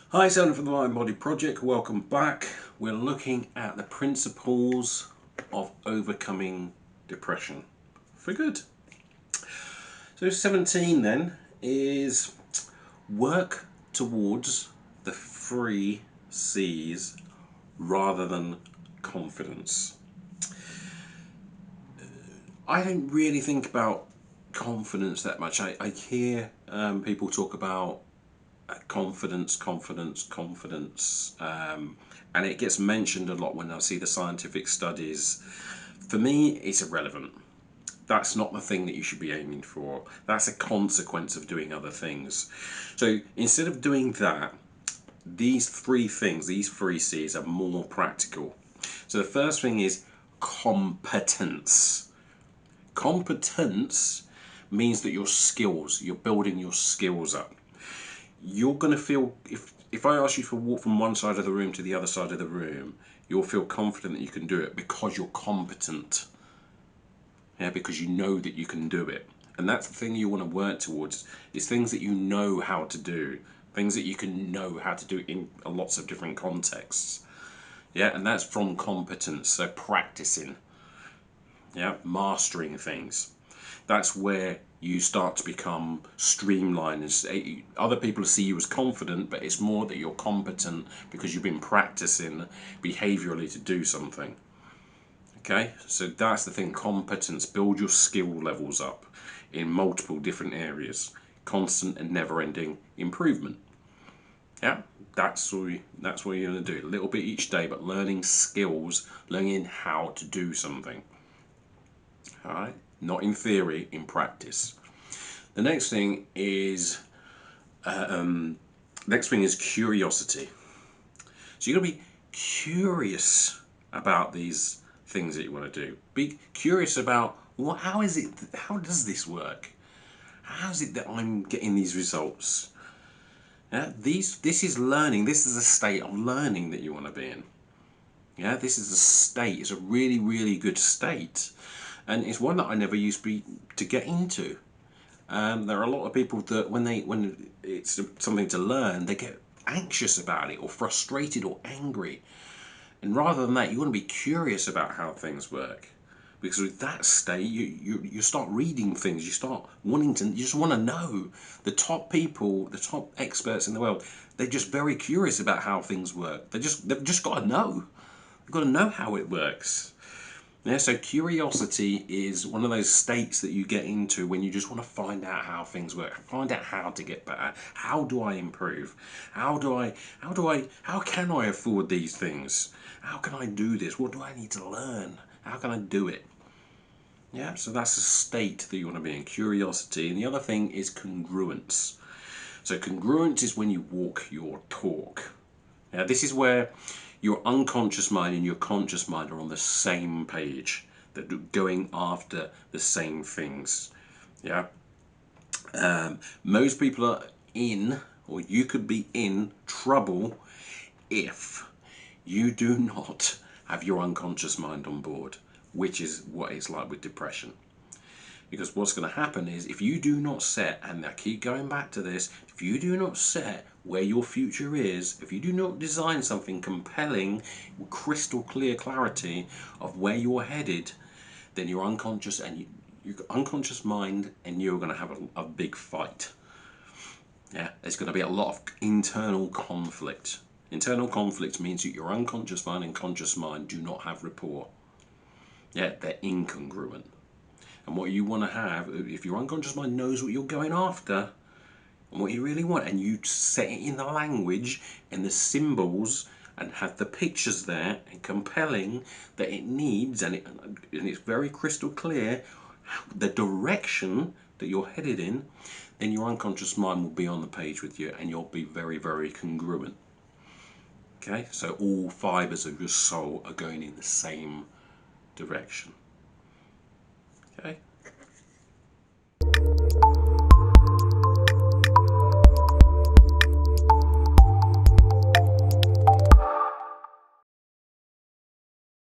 Hi, Sound for the Mind Body Project. Welcome back. We're looking at the principles of overcoming depression for good. So 17 then is work towards the 3 C's rather than confidence. I don't really think about confidence that much. I hear people talk about confidence, and it gets mentioned a lot when I see the scientific studies. For me, it's irrelevant. That's not the thing that you should be aiming for. That's a consequence of doing other things. So instead of doing that, these 3 things, these 3 C's, are more practical. So the first thing is competence. Competence means that you're building your skills up. You're going to feel, if I ask you to walk from one side of the room to the other side of the room, you'll feel confident that you can do it because you're competent. Yeah, because you know that you can do it. And that's the thing you want to work towards, is things that you know how to do, things that you can know how to do in lots of different contexts. Yeah, and that's from competence, so practicing, yeah, mastering things. That's where you start to become streamlined. Other people see you as confident, but it's more that you're competent because you've been practicing behaviourally to do something. Okay, so that's the thing, competence. Build your skill levels up in multiple different areas. Constant and never-ending improvement. Yeah, that's what you're going to do. A little bit each day, but learning skills, learning how to do something. All right, not in theory, in practice. The next thing is curiosity. So you're going to be curious about these things that you want to do. Be curious about how does this work? How is it that I'm getting these results? Yeah, this is learning. This is a state of learning that you want to be in. Yeah, this is a state. It's a really, really good state, and it's one that I never used to get into. There are a lot of people that when it's something to learn, they get anxious about it or frustrated or angry. And rather than that, you want to be curious about how things work. Because with that state, you start reading things, you start you just want to know. The top people, the top experts in the world, they're just very curious about how things work. They've just got to know. They've got to know how it works. Yeah, so curiosity is one of those states that you get into when you just want to find out how things work, find out how to get better. How do I improve? How can I afford these things? How can I do this? What do I need to learn? How can I do it? Yeah, so that's a state that you want to be in, curiosity. And the other thing is congruence. So congruence is when you walk your talk. Yeah, this is where your unconscious mind and your conscious mind are on the same page. They're going after the same things. Yeah. Most people are in, or you could be in trouble if you do not have your unconscious mind on board, which is what it's like with depression. Because what's going to happen is, if you do not set, and I keep going back to this, if you do not set where your future is, if you do not design something compelling with crystal clear clarity of where you're headed, then your unconscious your unconscious mind and you're going to have a big fight. Yeah, there's going to be a lot of internal conflict. Internal conflict means that your unconscious mind and conscious mind do not have rapport. Yeah, they're incongruent. And what you want to have, if your unconscious mind knows what you're going after and what you really want, and you set it in the language and the symbols and have the pictures there and compelling that it needs, and it's very crystal clear the direction that you're headed in, then your unconscious mind will be on the page with you and you'll be very, very congruent. Okay, so all fibres of your soul are going in the same direction. Okay.